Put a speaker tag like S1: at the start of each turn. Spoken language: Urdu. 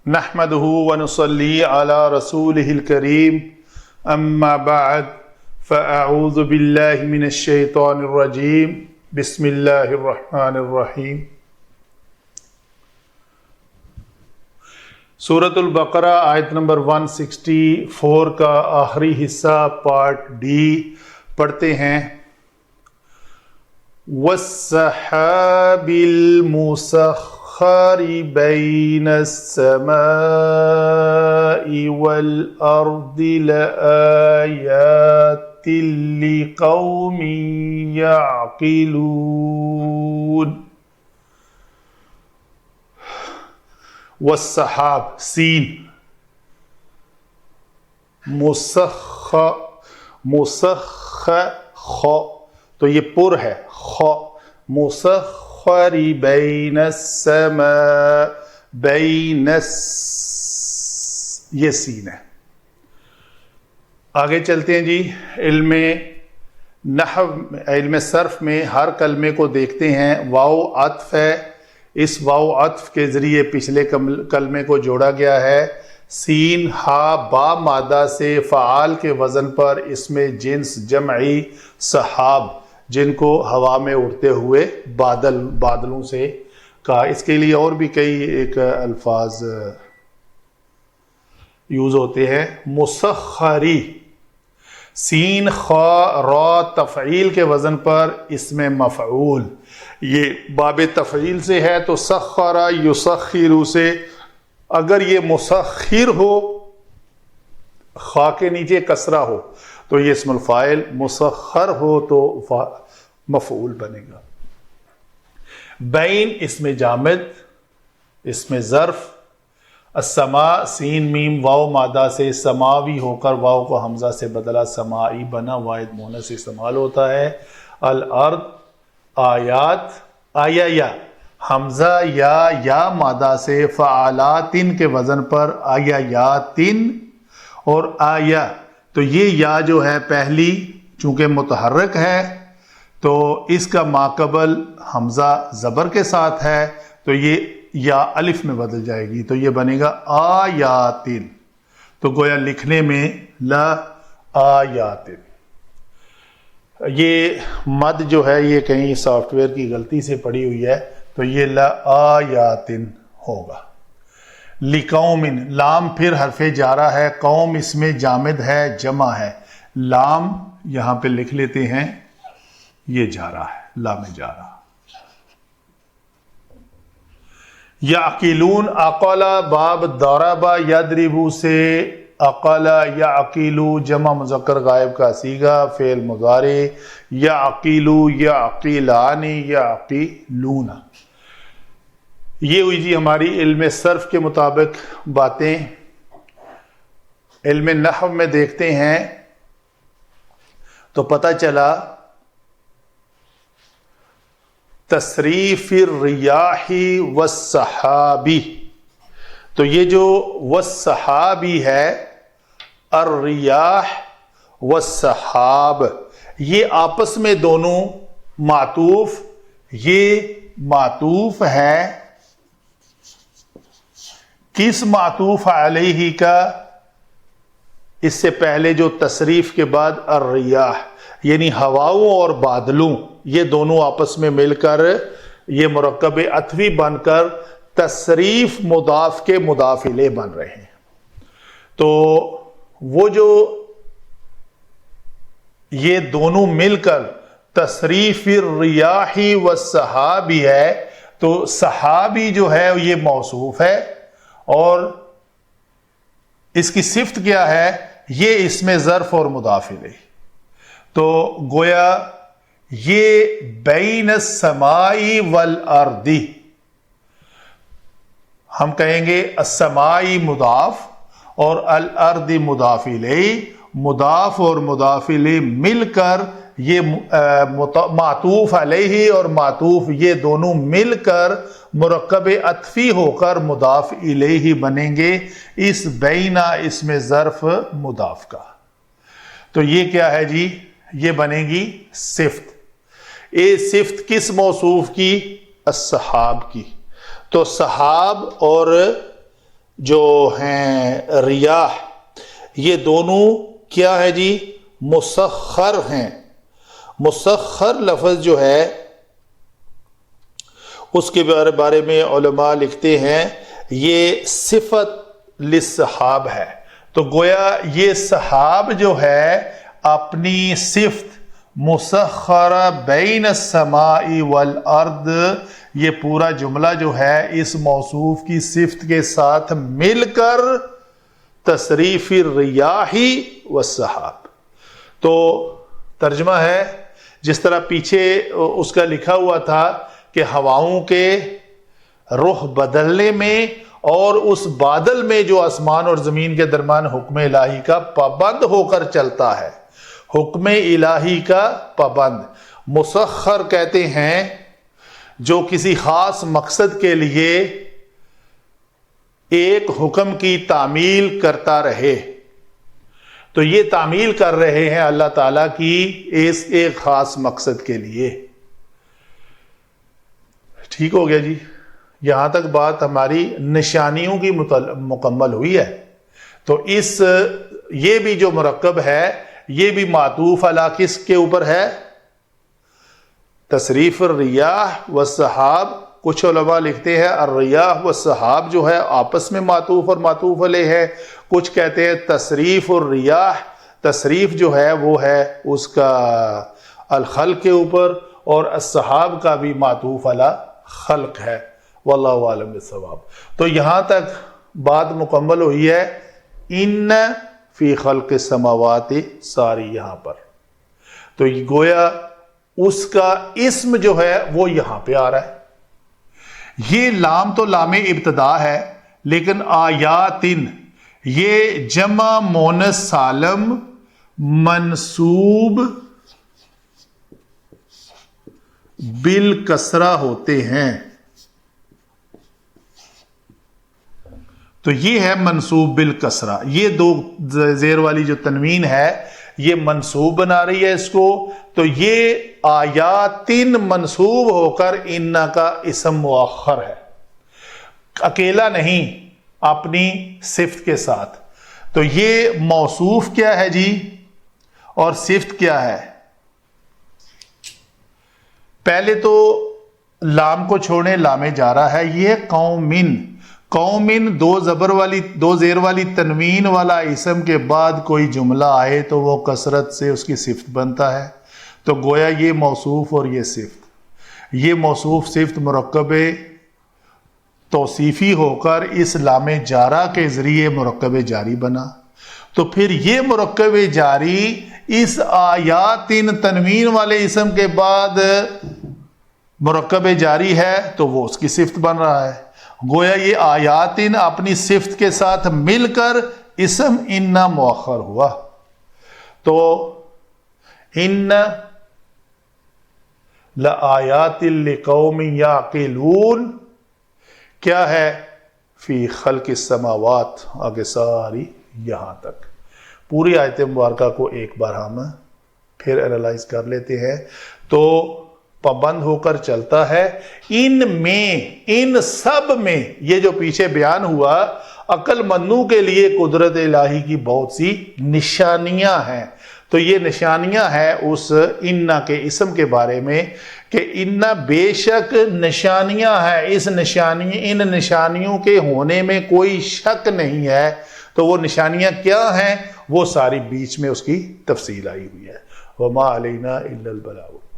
S1: نحمده ونصلي على رسوله الكريم اما بعد فاعوذ بالله من الشيطان الرجيم بسم الله الرحمن الرحیم۔ سورۃ البقرہ آیت نمبر 164 کا آخری حصہ پارٹ ڈی پڑھتے ہیں۔ وَالسَّحَابِ الْمُسَخَّرِ بَيْنَ السَّمَاءِ وَالْأَرْضِ لَآيَاتٍ لِقَوْمٍ يَعْقِلُونَ۔ والسحاب سین مسخ تو یہ پر ہے خ مسخری بین السماء بین یہ سین ہے۔ آگے چلتے ہیں جی۔ علم نحو علم صرف میں ہر کلمے کو دیکھتے ہیں، واو عطف ہے، اس واو عطف کے ذریعے پچھلے کلمے کو جوڑا گیا ہے۔ سین ہا با مادہ سے فعال کے وزن پر اس میں جنس جمعی سحاب جن کو ہوا میں اڑتے ہوئے بادلوں سے کہا۔ اس کے لیے اور بھی کئی ایک الفاظ یوز ہوتے ہیں۔ مسخری سین خا را تفعیل کے وزن پر اس میں مفعول، یہ باب تفعیل سے ہے تو سخرا یسخر سے، اگر یہ مسخر ہو خا کے نیچے کسرہ ہو تو یہ اسم الفاعل، مسخر ہو تو مفعول بنے گا۔ بین اسم جامد، اسم ظرف۔ السماء سین میم واو مادہ سے سماوی ہو کر واو کو حمزہ سے بدلا سمائی بنا، واحد مؤنث سے استعمال ہوتا ہے۔ الارض آیات آیا یا حمزہ یا مادہ سے فعالاتن کے وزن پر آیا یاتن اور آیا، تو یہ یا جو ہے پہلی چونکہ متحرک ہے تو اس کا ماقبل حمزہ زبر کے ساتھ ہے تو یہ یا الف میں بدل جائے گی تو یہ بنے گا آیاتن، تو گویا لکھنے میں لا آیاتن۔ یہ مد جو ہے یہ کہیں سافٹ ویئر کی غلطی سے پڑی ہوئی ہے تو یہ لا آیاتن ہوگا۔ لقوم لام پھر حرف جارہ ہے، قوم اس میں جامد ہے جمع ہے، لام یہاں پہ لکھ لیتے ہیں، یہ جارہ ہے، لام جارہ۔ یعقلون عقلا باب ضربا یضربو سے عقلا یعقلو جمع مذکر غائب کا صیغہ فعل مضارع، یعقلو یعقلان یعقلون۔ یہ ہوئی جی ہماری علم صرف کے مطابق باتیں۔ علم نحو میں دیکھتے ہیں تو پتہ چلا تصریف الریاح والسحابی، تو یہ جو والسحابی ہے الریاح والسحاب یہ آپس میں دونوں معطوف، یہ معطوف ہے کس معطوف علیہ کا؟ اس سے پہلے جو تصریف کے بعد الریاح یعنی ہواؤں اور بادلوں، یہ دونوں آپس میں مل کر یہ مرکب عطفی بن کر تصریف مضاف کے مضاف الیہ بن رہے ہیں۔ تو وہ جو یہ دونوں مل کر تصریف الریاح والسحابی ہے تو سحابی جو ہے یہ موصوف ہے اور اس کی صفت کیا ہے؟ یہ اسم ظرف اور مضاف الیہ۔ تو گویا یہ بین السماء والارض، ہم کہیں گے السماء مضاف اور الارض مضاف الیہ، مضاف اور مضاف الیہ مل کر یہ معطوف علیہ اور معطوف یہ دونوں مل کر مرکب عطفی ہو کر مضاف الیہ بنیں گے اس بینہ اسم ظرف مضاف کا۔ تو یہ کیا ہے جی؟ یہ بنے گی صفت۔ یہ صفت کس موصوف کی؟ السحاب کی۔ تو سحاب اور جو ہیں ریاح، یہ دونوں کیا ہے جی؟ مسخر ہیں۔ مسخر لفظ جو ہے اس کے بارے میں علماء لکھتے ہیں یہ صفت للسحاب ہے۔ تو گویا یہ سحاب جو ہے اپنی صفت مسخر بین السماء والارض، یہ پورا جملہ جو ہے اس موصوف کی صفت کے ساتھ مل کر تصریف الریاح والسحاب۔ تو ترجمہ ہے جس طرح پیچھے اس کا لکھا ہوا تھا کہ ہواؤں کے رخ بدلنے میں اور اس بادل میں جو آسمان اور زمین کے درمیان حکم الہی کا پابند ہو کر چلتا ہے، حکم الہی کا پابند۔ مسخر کہتے ہیں جو کسی خاص مقصد کے لیے ایک حکم کی تعمیل کرتا رہے، تو یہ تعمیل کر رہے ہیں اللہ تعالیٰ کی اس ایک خاص مقصد کے لیے۔ ٹھیک ہو گیا جی؟ یہاں تک بات ہماری نشانیوں کی مکمل ہوئی ہے۔ تو یہ بھی جو مرکب ہے یہ بھی معطوف علی کس کے اوپر ہے؟ تصریف الریاح والسحاب۔ کچھ علماء لکھتے ہیں الریاح والسحاب جو ہے آپس میں معطوف اور معطوف علیہ ہے، کچھ کہتے ہیں تصریف الریاح، تصریف جو ہے وہ ہے اس کا الخلق کے اوپر، اور السحاب کا بھی معطوف علی خلق ہے۔ واللہ عالم بالصواب۔ تو یہاں تک بات مکمل ہوئی ہے۔ ان فی خلق السماوات ساری یہاں پر، تو گویا اس کا اسم جو ہے وہ یہاں پہ آ رہا ہے۔ یہ لام تو لام ابتدا ہے، لیکن آیاتن یہ جمع مونث سالم منصوب بالکسرہ ہوتے ہیں۔ تو یہ ہے منصوب بالکسرہ، یہ دو زیر والی جو تنوین ہے یہ منصوب بنا رہی ہے اس کو، تو یہ آیاتن منصوب ہو کر ان کا اسم مؤخر ہے، اکیلا نہیں، اپنی صفت کے ساتھ۔ تو یہ موصوف کیا ہے جی اور صفت کیا ہے؟ پہلے تو لام کو چھوڑیں، لام جارہ ہے، یہ قومن۔ قومن دو زیر والی تنوین والا اسم کے بعد کوئی جملہ آئے تو وہ کثرت سے اس کی صفت بنتا ہے۔ تو گویا یہ موصوف اور یہ صفت، یہ موصوف صفت مرکب توصیفی ہو کر اس لام جارہ کے ذریعے مرکب جاری بنا۔ تو پھر یہ مرکب جاری اس آیاتن تنوین والے اسم کے بعد مرکب جاری ہے تو وہ اس کی صفت بن رہا ہے۔ گویا یہ آیاتن اپنی صفت کے ساتھ مل کر اسم ان مؤخر ہوا۔ تو ان لآیات لقوم یعقلون کیا ہے؟ فی خلق السماوات، آگے ساری یہاں تک پوری آیت مبارکہ کو ایک بار ہم پھر انالائز کر لیتے ہیں۔ تو پابند ہو کر چلتا ہے، ان میں، ان سب میں، یہ جو پیچھے بیان ہوا عقل مندوں کے لیے قدرت الہی کی بہت سی نشانیاں ہیں۔ تو یہ نشانیاں ہیں اس ان کے اسم کے بارے میں کہ ان بے شک نشانیاں ہیں، ان نشانیوں کے ہونے میں کوئی شک نہیں ہے۔ تو وہ نشانیاں کیا ہیں وہ ساری بیچ میں اس کی تفصیل آئی ہوئی ہے۔ وما علینا الا البلاغ۔